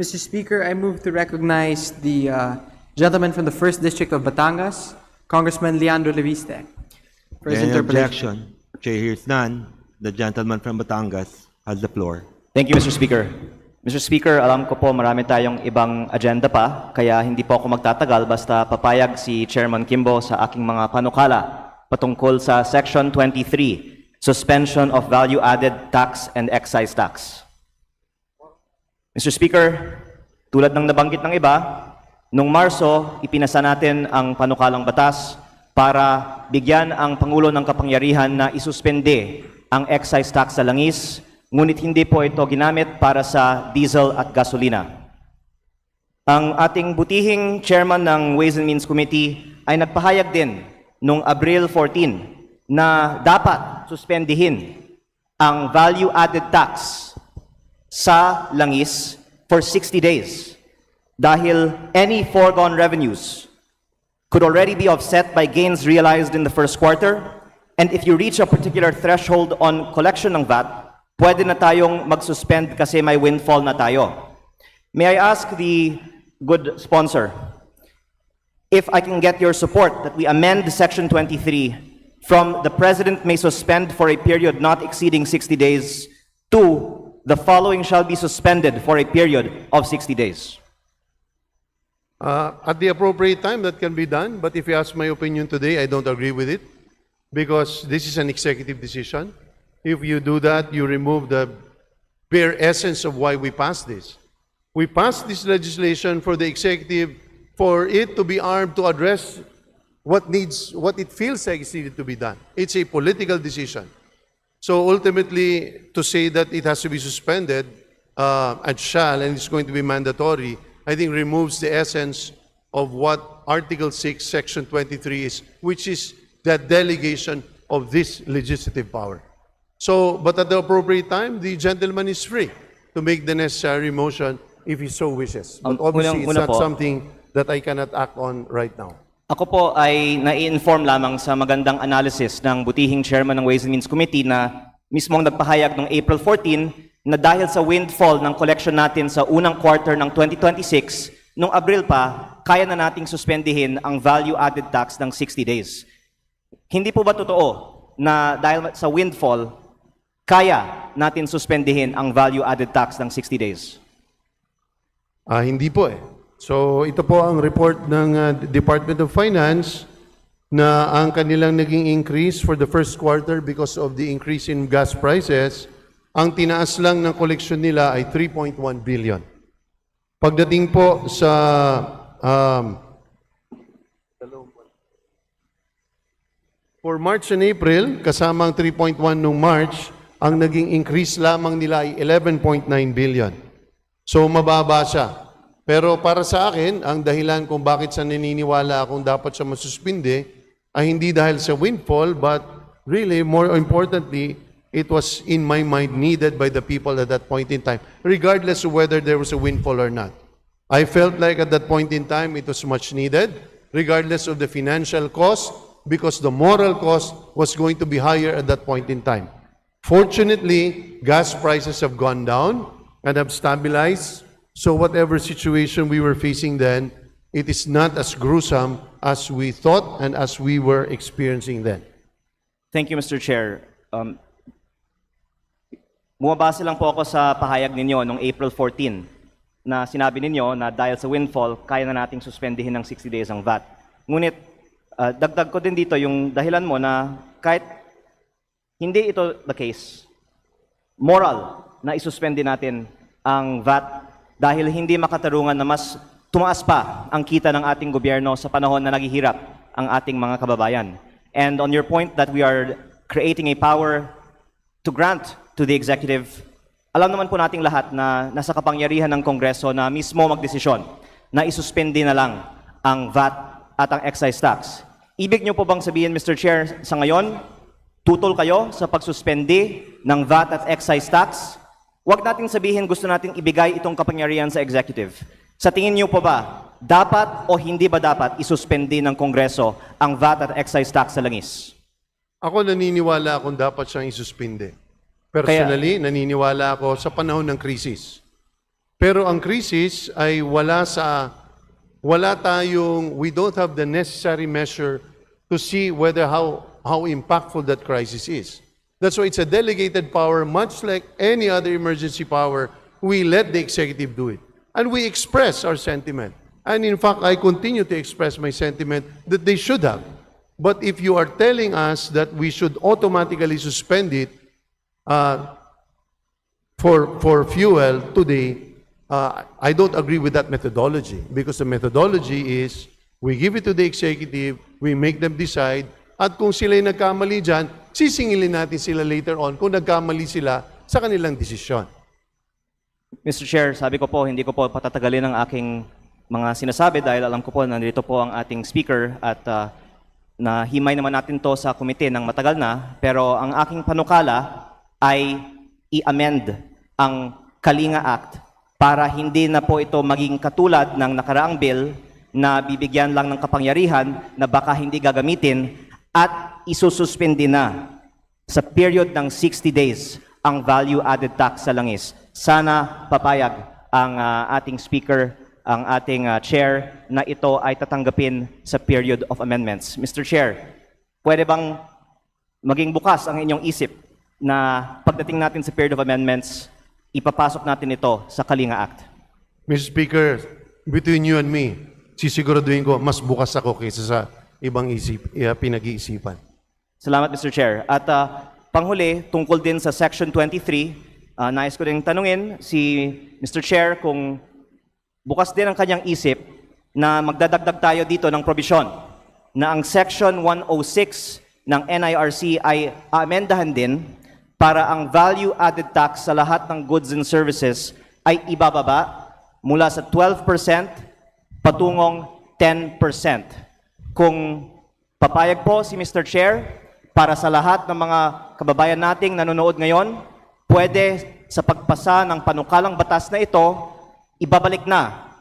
Mr. Speaker, I move to recognize the gentleman from the 1st District of Batangas, Congressman Leandro Leviste, for his Any interpellation. objection? Chair hears none. The gentleman from Batangas has the floor. Thank you, Mr. Speaker. Mr. Speaker, alam ko po marami tayong ibang agenda pa, kaya hindi po ako magtatagal basta papayag si Chairman Kimbo sa aking mga panukala patungkol sa Section 23, Suspension of Value-Added Tax and Excise Tax. Mr. Speaker, tulad ng nabanggit ng iba, noong Marso, ipinasa natin ang panukalang batas para bigyan ang Pangulo ng kapangyarihan na isuspende ang excise tax sa langis, ngunit hindi po ito ginamit para sa diesel at gasolina. Ang ating butihing chairman ng Ways and Means Committee ay nagpahayag din noong Abril 14 na dapat suspendihin ang value-added tax sa langis for 60 days dahil any foregone revenues could already be offset by gains realized in the first quarter, and if you reach a particular threshold on collection ng VAT, pwede na tayong mag-suspend kasi may windfall na tayo. May I ask the good sponsor if I can get your support that we amend Section 23 from the President may suspend for a period not exceeding 60 days to the following shall be suspended for a period of 60 days. At the appropriate time, that can be done. But if you ask my opinion today, I don't agree with it because this is an executive decision. If you do that, you remove the bare essence of why we passed this. We passed this legislation for the executive, for it to be armed to address what it feels like is needed to be done. It's a political decision. So ultimately, to say that it has to be suspended and it's going to be mandatory, I think removes the essence of what Article 6, Section 23 is, which is the delegation of this legislative power. So, but at the appropriate time, the gentleman is free to make the necessary motion if he so wishes. But obviously, it's not something that I cannot act on right now. Ako po ay nai-inform lamang sa magandang analysis ng butihing chairman ng Ways and Means Committee na mismong nagpahayag noong April 14 na dahil sa windfall ng collection natin sa unang quarter ng 2026, noong Abril pa, kaya na nating suspendihin ang value-added tax ng 60 days. Hindi po ba totoo na dahil sa windfall, kaya natin suspendihin ang value-added tax ng 60 days? Hindi po eh. So ito po ang report ng Department of Finance na ang kanilang naging increase for the first quarter because of the increase in gas prices, ang tinaas lang ng collection nila ay 3.1 billion. Pagdating po sa for March and April, kasama ang 3.1 nung March, ang naging increase lamang nila ay 11.9 billion. So mababa siya. Pero para sa akin, ang dahilan kung bakit sa naniniwala akong dapat siya masuspinde ay hindi dahil sa windfall, but really, more importantly, it was in my mind needed by the people at that point in time, regardless of whether there was a windfall or not. I felt like at that point in time, it was much needed, regardless of the financial cost, because the moral cost was going to be higher at that point in time. Fortunately, gas prices have gone down and have stabilized. So whatever situation we were facing then, it is not as gruesome as we thought and as we were experiencing then. Thank you, Mr. Chair. Bumabase lang po ako sa pahayag ninyo noong April 14 na sinabi ninyo na dahil sa windfall, kaya na nating suspendihin ng 60 days ang VAT. Ngunit, dagdag ko din dito yung dahilan mo na kahit hindi ito the case, moral na isuspende natin ang VAT dahil hindi makatarungan na mas tumaas pa ang kita ng ating gobyerno sa panahon na naghihirap ang ating mga kababayan. And on your point that we are creating a power to grant to the executive, alam naman po nating lahat na nasa kapangyarihan ng Kongreso na mismo magdesisyon na isuspende na lang ang VAT at ang excise tax. Ibig niyo po bang sabihin, Mr. Chair, sa ngayon, tutol kayo sa pagsuspende ng VAT at excise tax? Huwag nating sabihin gusto nating ibigay itong kapangyarihan sa executive. Sa tingin niyo po ba, dapat o hindi ba dapat isuspende ng Kongreso ang VAT at excise tax sa langis? Ako naniniwala akong dapat siyang isuspinde. Personally, naniniwala ako sa panahon ng krisis. Pero ang krisis ay wala tayong, we don't have the necessary measure to see whether how impactful that crisis is. That's why it's a delegated power, much like any other emergency power. We let the executive do it. And we express our sentiment. And in fact, I continue to express my sentiment that they should have. But if you are telling us that we should automatically suspend it for fuel today, I don't agree with that methodology, because the methodology is we give it to the executive, we make them decide, at kung sila'y nagkamali dyan, sisingilin natin sila later on kung nagkamali sila sa kanilang desisyon. Mr. Chair, sabi ko po, hindi ko po patatagalin ang aking mga sinasabi dahil alam ko po nandito po ang ating speaker at nahimay naman natin to sa komite ng matagal na, pero ang aking panukala ay i-amend ang Kalinga Act para hindi na po ito maging katulad ng nakaraang bill na bibigyan lang ng kapangyarihan na baka hindi gagamitin at isususpindi na sa period ng 60 days ang value-added tax sa langis. Sana papayag ang ating speaker, ang ating chair, na ito ay tatanggapin sa period of amendments. Mr. Chair, pwede bang maging bukas ang inyong isip na pagdating natin sa period of amendments, ipapasok natin ito sa Kalinga Act? Mr. Speaker, between you and me, sisiguraduhin ko mas bukas ako kaysa sa ibang pinag-iisipan. Salamat, Mr. Chair. At panghuli, tungkol din sa Section 23, nais ko rin tanungin si Mr. Chair kung bukas din ang kanyang isip na magdadagdag tayo dito ng probisyon na ang Section 106 ng NIRC ay amendahan din para ang value-added tax sa lahat ng goods and services ay ibababa mula sa 12% patungong 10%. Kung papayag po si Mr. Chair, para sa lahat ng mga kababayan nating nanonood ngayon, pwede sa pagpasa ng panukalang batas na ito, ibabalik na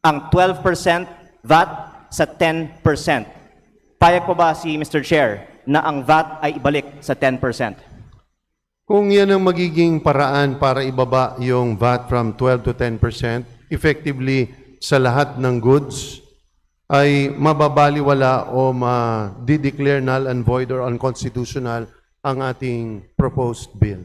ang 12% VAT sa 10%. Payag po ba si Mr. Chair na ang VAT ay ibalik sa 10%? Kung yan ang magiging paraan para ibaba yung VAT from 12 to 10%, effectively sa lahat ng goods, ay mababaliwala o ma-declare null and void or unconstitutional ang ating proposed bill.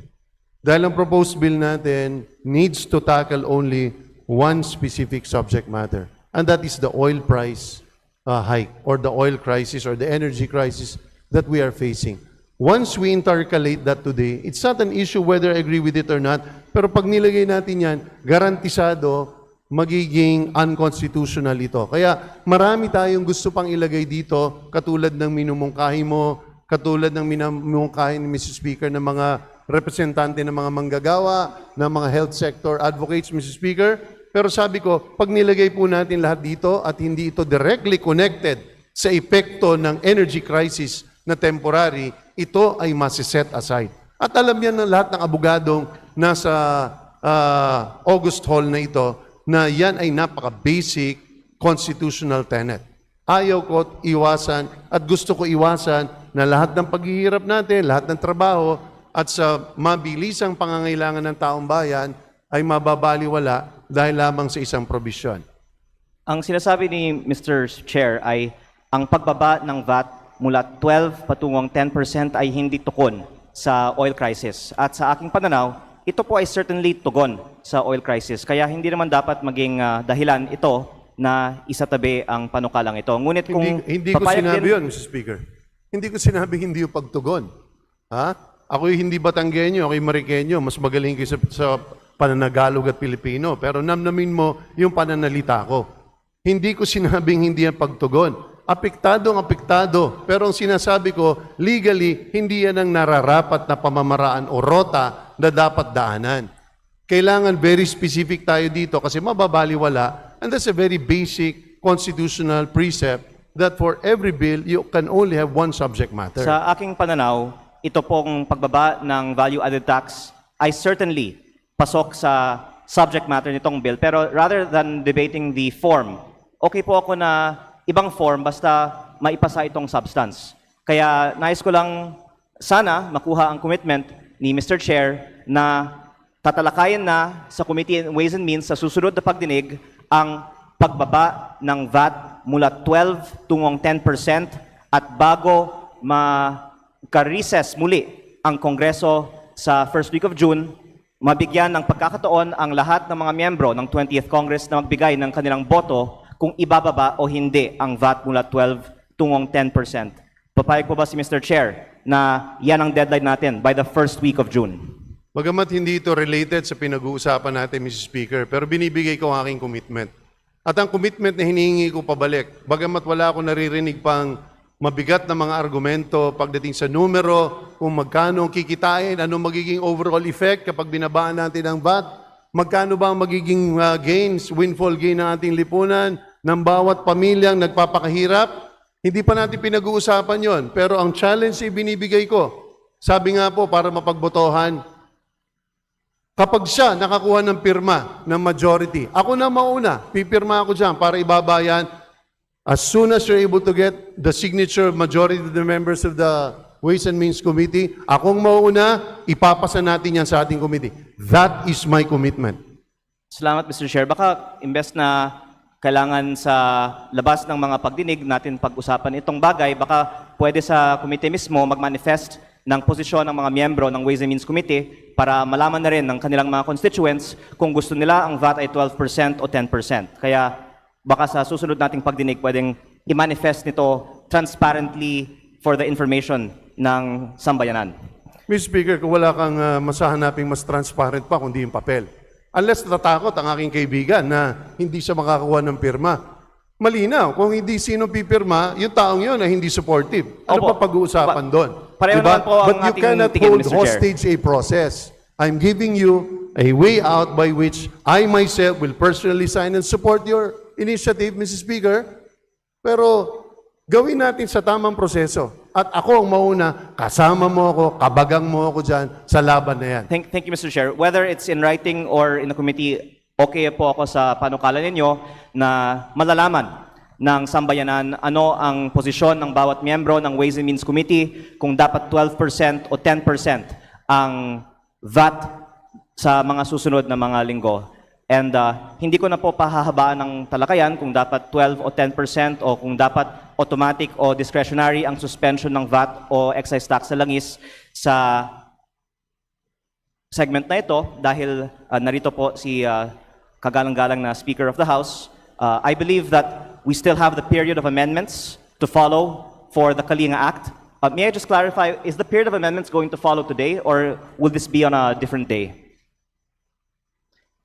Dahil ang proposed bill natin needs to tackle only one specific subject matter, and that is the oil price hike or the oil crisis or the energy crisis that we are facing. Once we intercalate that today, it's not an issue whether I agree with it or not, pero pag nilagay natin yan, garantisado magiging unconstitutional ito. Kaya marami tayong gusto pang ilagay dito, katulad ng minumungkahi mo, katulad ng minumungkahi ni Mr. Speaker ng mga representante ng mga manggagawa, ng mga health sector advocates, Mr. Speaker. Pero sabi ko, pag nilagay po natin lahat dito at hindi ito directly connected sa epekto ng energy crisis na temporary, ito ay masiset aside. At alam yan ng lahat ng abogadong nasa August Hall na ito, na yan ay napaka-basic constitutional tenet. Ayaw ko iwasan at gusto ko iwasan na lahat ng paghihirap natin, lahat ng trabaho at sa mabilisang pangangailangan ng taong bayan ay mababaliwala dahil lamang sa isang probisyon. Ang sinasabi ni Mr. Chair ay ang pagbaba ng VAT mula 12 patungong 10% ay hindi tukon sa oil crisis. At sa aking pananaw, ito po ay certainly tugon sa oil crisis. Kaya hindi naman dapat maging dahilan ito na isatabi ang panukalang ito. Ngunit kung Hindi ko papayag sinabi din- yun, Mr. Speaker. Hindi ko sinabi hindi yung pagtugon. Ha? Ako'y hindi Batanggenyo, ako'y Marikenyo. Mas magaling kayo sa pananagalog at Pilipino. Pero namnamin mo yung pananalita ko. Hindi ko sinabing hindi yan pagtugon. Apektadong apektado. Pero ang sinasabi ko, legally, hindi yan ang nararapat na pamamaraan o rota na dapat daanan. Kailangan very specific tayo dito kasi mababaliwala. And that's a very basic constitutional precept that for every bill, you can only have one subject matter. Sa aking pananaw, ito pong pagbaba ng value-added tax ay certainly pasok sa subject matter nitong bill. Pero rather than debating the form, okay po ako na ibang form basta maipasa itong substance. Kaya nais ko lang sana makuha ang commitment ni Mr. Chair na tatalakayin na sa Committee on Ways and Means sa susunod na pagdinig ang pagbaba ng VAT mula 12 tungong 10% at bago maka-recess muli ang Kongreso sa first week of June, mabigyan ng pagkakataon ang lahat ng mga miyembro ng 20th Congress na magbigay ng kanilang boto kung ibababa o hindi ang VAT mula 12 tungong 10%. Papayag po ba si Mr. Chair na yan ang deadline natin by the first week of June? Bagamat hindi ito related sa pinag-uusapan natin, Mr. Speaker, pero binibigay ko ang aking commitment. At ang commitment na hinihingi ko pabalik, bagamat wala akong naririnig pang mabigat na mga argumento pagdating sa numero, kung magkano ang kikitain, anong magiging overall effect kapag binabaan natin ang VAT, magkano ba ang magiging gains, windfall gain ng ating lipunan, ng bawat pamilyang nagpapakahirap, hindi pa natin pinag-uusapan yon. Pero ang challenge ay binibigay ko. Sabi nga po, para mapagbotohan, kapag siya nakakuha ng pirma ng majority, ako na mauna, pipirma ako dyan para ibabayan. As soon as you're able to get the signature majority of the members of the Ways and Means Committee, akong mauna, ipapasa natin yan sa ating committee. That is my commitment. Salamat, Mr. Chair. Baka imbes na kailangan sa labas ng mga pagdinig natin pag-usapan itong bagay, baka pwede sa committee mismo mag-manifest ng posisyon ng mga miyembro ng Ways and Means Committee para malaman na rin ng kanilang mga constituents kung gusto nila ang VAT ay 12% o 10%. Kaya baka sa susunod nating pagdinig pwedeng i-manifest nito transparently for the information ng sambayanan. Mr. Speaker, kung wala kang masahanaping mas transparent pa kundi yung papel. Unless natatakot ang aking kaibigan na hindi siya makakuha ng pirma. Malinaw, kung hindi sino pipirma, yung taong yun ay hindi supportive. Ano Opo. pa pag-uusapan doon? Pareho naman po ang But you ating cannot tingin, hold Mr. Chair. hostage a process. I'm giving you a way out by which I myself will personally sign and support your initiative, Mr. Speaker. Pero gawin natin sa tamang proseso. At ako ang mauna, kasama mo ako, kabagang mo ako dyan sa laban na yan. Thank you, Mr. Chair. Whether it's in writing or in the committee, okay po ako sa panukala ninyo na malalaman ng sambayanan ano ang posisyon ng bawat miyembro ng Ways and Means Committee, kung dapat 12% o 10% ang VAT sa mga susunod na mga linggo. And hindi ko na po pahahabaan ng talakayan kung dapat 12 o 10% o kung dapat automatic o discretionary ang suspension ng VAT o excise tax sa langis sa segment na ito dahil narito po si kagalang-galang na Speaker of the House. I believe that we still have the period of amendments to follow for the Kalinga Act. May I just clarify, is the period of amendments going to follow today or will this be on a different day?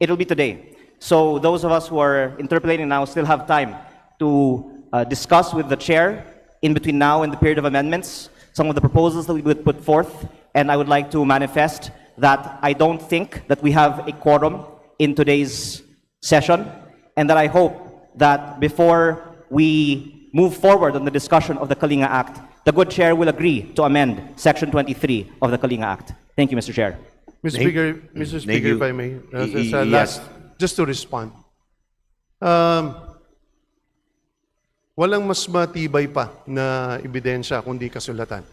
It will be today. So those of us who are interpolating now still have time to discuss with the chair in between now and the period of amendments some of the proposals that we would put forth. And I would like to manifest that I don't think that we have a quorum in today's session, and that I hope that before we move forward on the discussion of the Kalinga Act, the good chair will agree to amend Section 23 of the Kalinga Act. Thank you, Mr. Chair. Mr. Speaker, if I may, Yes. just to respond. Walang mas matibay pa na ebidensya kundi kasulatan.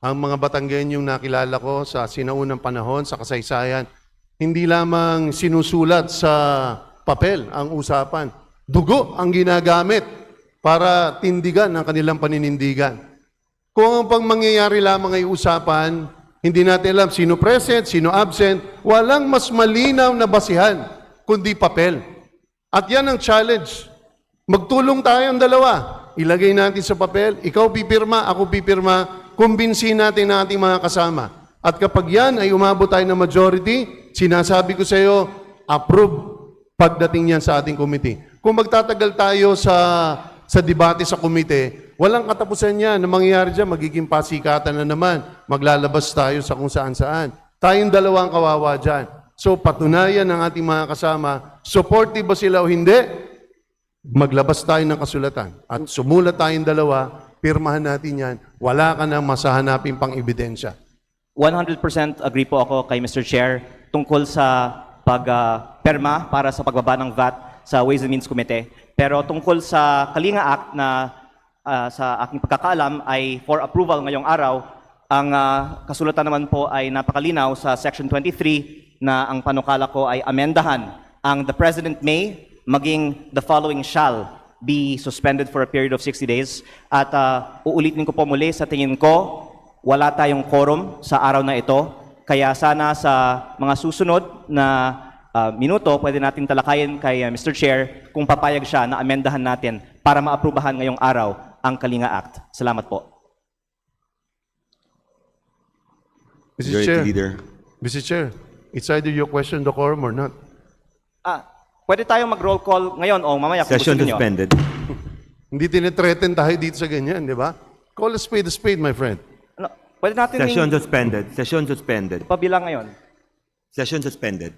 Ang mga Batanggenyong nakilala ko sa sinaunang panahon, sa kasaysayan, hindi lamang sinusulat sa papel ang usapan. Dugo ang ginagamit para tindigan ang kanilang paninindigan. Kung ang pangmangyayari lamang ay usapan, hindi natin alam sino present, sino absent, walang mas malinaw na basihan kundi papel. At yan ang challenge. Magtulong tayong dalawa. Ilagay natin sa papel, ikaw pipirma, ako pipirma, kumbinsin natin ang ating mga kasama. At kapag yan ay umabot tayo ng majority, sinasabi ko sa iyo, approve pagdating yan sa ating committee. Kung magtatagal tayo sa debate sa komite, walang katapusan yan. Na mangyayari dyan, magiging pasikatan na naman. Maglalabas tayo sa kung saan-saan. Tayong dalawang kawawa dyan. So patunayan ng ating mga kasama, supportive ba sila o hindi, maglabas tayo ng kasulatan. At sumulat tayong dalawa, pirmahan natin yan. Wala ka nang masahanapin pang ebidensya. 100% agree po ako kay Mr. Chair tungkol sa pagperma para sa pagbaba ng VAT sa Ways and Means Committee. Pero tungkol sa Kalinga Act na sa aking pagkakaalam ay for approval ngayong araw, ang kasulatan naman po ay napakalinaw sa Section 23. na ang panukala ko ay amendahan ang the President may maging the following shall be suspended for a period of 60 days. At uulitin ko po muli, sa tingin ko, wala tayong quorum sa araw na ito. Kaya sana sa mga susunod na minuto, pwede natin talakayin kay Mr. Chair kung papayag siya na amendahan natin para maaprubahan ngayong araw ang Kalinga Act. Salamat po. Mr. Majority Chair, Leader. Mr. Chair, it's either you question the quorum or not. Pwede tayong mag-roll call ngayon o mamaya kung gusto Session niyo. suspended. Hindi tinitreaten tayo dito sa ganyan, di ba? Call a spade, my friend. Ano, pwede natin Session suspended. Session suspended. pabilang ngayon. Session suspended.